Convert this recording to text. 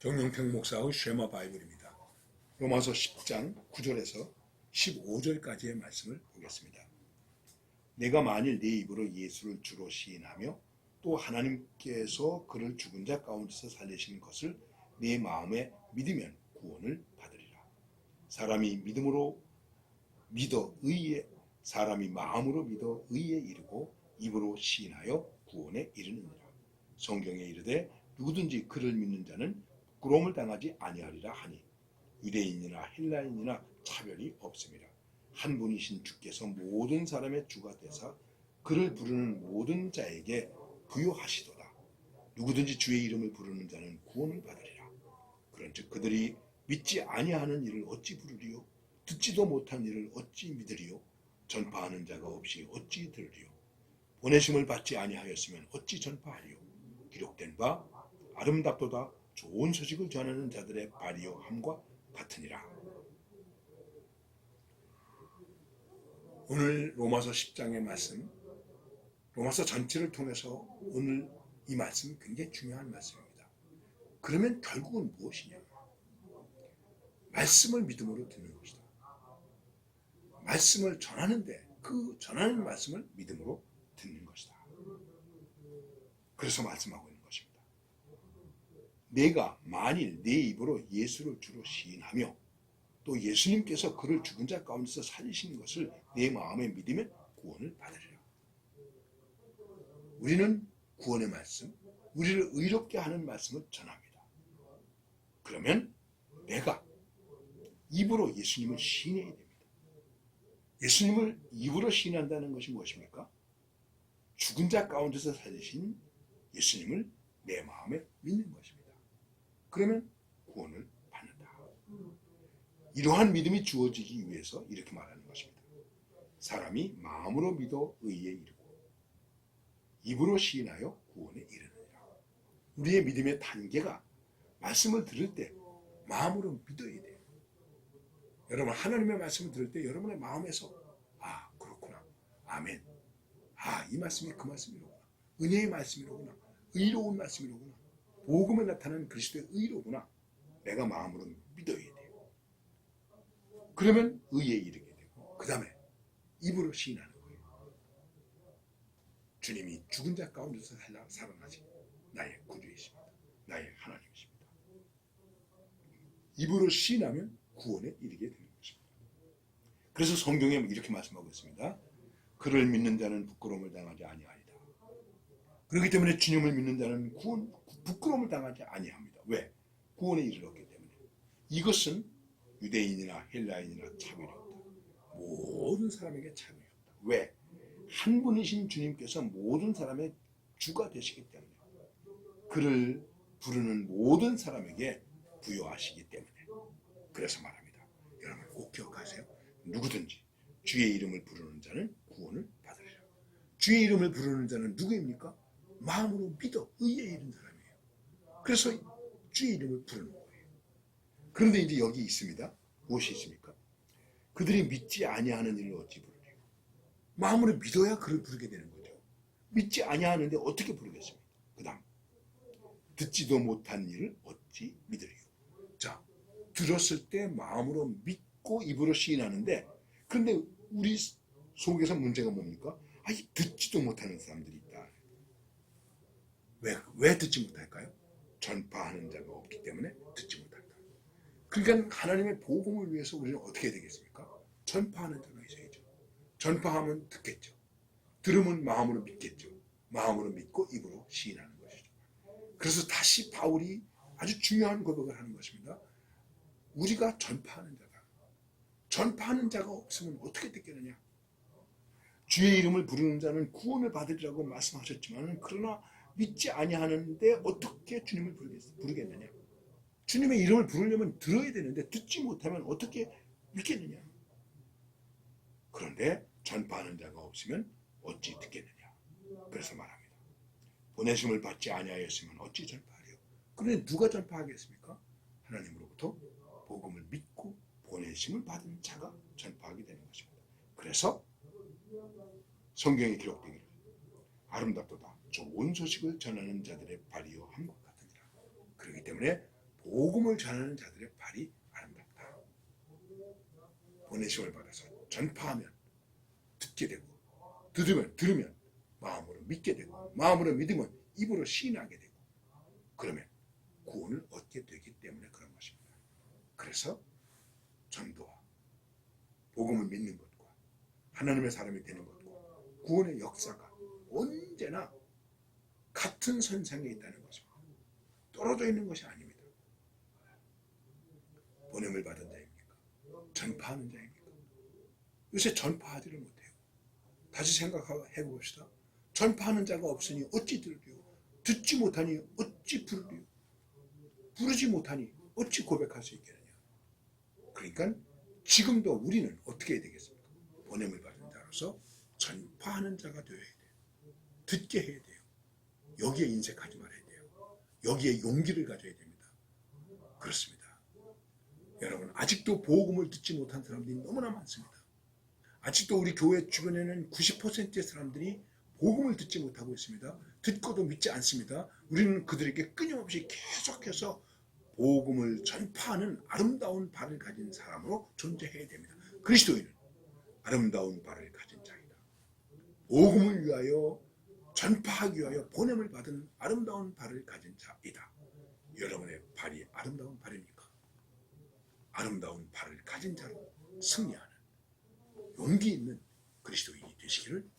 정영평 목사의 쉐마 바이블입니다. 로마서 10장 9절에서 15절까지의 말씀을 보겠습니다. 내가 만일 내 입으로 예수를 주로 시인하며 또 하나님께서 그를 죽은 자 가운데서 살리신 것을 내 마음에 믿으면 구원을 받으리라. 사람이 마음으로 믿어 의에 이르고 입으로 시인하여 구원에 이르느니라. 성경에 이르되 누구든지 그를 믿는 자는 부끄러움을 당하지 아니하리라 하니 유대인이나 헬라인이나 차별이 없습니다. 한 분이신 주께서 모든 사람의 주가 되사 그를 부르는 모든 자에게 부요하시도다. 누구든지 주의 이름을 부르는 자는 구원을 받으리라. 그런즉 그들이 믿지 아니하는 일을 어찌 부르리요? 듣지도 못한 일을 어찌 믿으리요? 전파하는 자가 없이 어찌 들으리요? 보내심을 받지 아니하였으면 어찌 전파하리요? 기록된 바 아름답도다 좋은 소식을 전하는 자들의 발이요 함과 같으니라. 오늘 로마서 10장의 말씀, 로마서 전체를 통해서 오늘 이 말씀은 굉장히 중요한 말씀입니다. 그러면 결국은 무엇이냐? 말씀을 믿음으로 듣는 것이다. 말씀을 전하는데 그 전하는 말씀을 믿음으로 듣는 것이다. 그래서 말씀하고 있는 것입니다. 내가 만일 내 입으로 예수를 주로 시인하며 또 예수님께서 그를 죽은 자 가운데서 살리신 것을 내 마음에 믿으면 구원을 받으리라. 우리는 구원의 말씀, 우리를 의롭게 하는 말씀을 전합니다. 그러면 내가 입으로 예수님을 시인해야 됩니다. 예수님을 입으로 시인한다는 것이 무엇입니까? 죽은 자 가운데서 살리신 예수님을 내 마음에 믿는 것입니다. 그러면 구원을 받는다. 이러한 믿음이 주어지기 위해서 이렇게 말하는 것입니다. 사람이 마음으로 믿어 의에 이르고 입으로 시인하여 구원에 이르느니라. 우리의 믿음의 단계가 말씀을 들을 때 마음으로 믿어야 돼요. 여러분 하나님의 말씀을 들을 때 여러분의 마음에서 그렇구나. 아멘. 이 말씀이 그 말씀이로구나. 은혜의 말씀이로구나. 의로운 말씀이로구나. 복음에 나타나는 그리스도의 의로구나. 내가 마음으로 믿어야 돼요. 그러면 의에 이르게 되고 그 다음에 입으로 시인하는 거예요. 주님이 죽은 자 가운데서 살아나신 나의 구주이십니다. 나의 하나님이십니다. 입으로 시인하면 구원에 이르게 되는 것입니다. 그래서 성경에 이렇게 말씀하고 있습니다. 그를 믿는 자는 부끄러움을 당하지 아니하리라. 그렇기 때문에 주님을 믿는 자는 부끄러움을 당하지 아니합니다. 왜? 구원에 이르렀기 때문에. 이것은 유대인이나 헬라인이나 차별이 없다. 모든 사람에게 차별이 없다. 왜? 한 분이신 주님께서 모든 사람의 주가 되시기 때문에. 그를 부르는 모든 사람에게 부여하시기 때문에. 그래서 말합니다. 여러분 꼭 기억하세요. 누구든지 주의 이름을 부르는 자는 구원을 받으리라. 주의 이름을 부르는 자는 누구입니까? 마음으로 믿어 의에 이른 사람이에요. 그래서 주의 이름을 부르는 거예요. 그런데 이제 여기 있습니다. 무엇이 있습니까? 그들이 믿지 아니하는 일을 어찌 부르리요? 마음으로 믿어야 그를 부르게 되는 거죠. 믿지 아니하는데 어떻게 부르겠습니까? 그 다음 듣지도 못한 일을 어찌 믿으리요? 자, 들었을 때 마음으로 믿고 입으로 시인하는데 그런데 우리 속에서 문제가 뭡니까? 듣지도 못하는 사람들이 있다. 왜 듣지 못할까요? 전파하는 자가 없기 때문에 듣지 못한다. 그러니까 하나님의 복음을 위해서 우리는 어떻게 해야 되겠습니까? 전파하는 자가 있어야죠. 전파하면 듣겠죠. 들으면 마음으로 믿겠죠. 마음으로 믿고 입으로 시인하는 것이죠. 그래서 다시 바울이 아주 중요한 고백을 하는 것입니다. 우리가 전파하는 자가 없으면 어떻게 듣겠느냐? 주의 이름을 부르는 자는 구원을 받으리라고 말씀하셨지만 그러나 믿지 아니하는데 어떻게 주님을 부르겠느냐? 주님의 이름을 부르려면 들어야 되는데 듣지 못하면 어떻게 믿겠느냐? 그런데 전파하는 자가 없으면 어찌 듣겠느냐? 그래서 말합니다. 보내심을 받지 아니하였으면 어찌 전파하리요? 그런데 누가 전파하겠습니까? 하나님으로부터 복음을 믿고 보내심을 받은 자가 전파하게 되는 것입니다. 그래서 성경에 기록되기를 아름답도다 좋은 소식을 전하는 자들의 발이요 함과 같으니라. 그렇기 때문에 복음을 전하는 자들의 발이 아름답다. 보내심을 받아서 전파하면 듣게 되고, 들으면 마음으로 믿게 되고, 마음으로 믿으면 입으로 시인하게 되고, 그러면 구원을 얻게 되기 때문에 그런 것입니다. 그래서 전도와 복음을 믿는 것과 하나님의 사람이 되는 것과 구원의 역사가 언제나 같은 선상에 있다는 것입니다. 떨어져 있는 것이 아닙니다. 보냄을 받은 자입니까? 전파하는 자입니까? 요새 전파하지를 못해요. 다시 생각해 봅시다. 전파하는 자가 없으니 어찌 들으리요? 듣지 못하니 어찌 부르리요? 부르지 못하니 어찌 고백할 수 있겠느냐? 그러니까 지금도 우리는 어떻게 해야 되겠습니까? 보냄을 받은 자로서 전파하는 자가 되어야 돼요. 듣게 해야 돼요. 여기에 인색하지 말아야 돼요. 여기에 용기를 가져야 됩니다. 그렇습니다. 여러분, 아직도 복음을 듣지 못한 사람들이 너무나 많습니다. 아직도 우리 교회 주변에는 90%의 사람들이 복음을 듣지 못하고 있습니다. 듣고도 믿지 않습니다. 우리는 그들에게 끊임없이 계속해서 복음을 전파하는 아름다운 발을 가진 사람으로 존재해야 됩니다. 그리스도인은 아름다운 발을 가진 자이다. 복음을 위하여 전파하기 위하여 보냄을 받은 아름다운 발을 가진 자이다. 여러분의 발이 아름다운 발입니까? 아름다운 발을 가진 자로 승리하는 용기 있는 그리스도인이 되시기를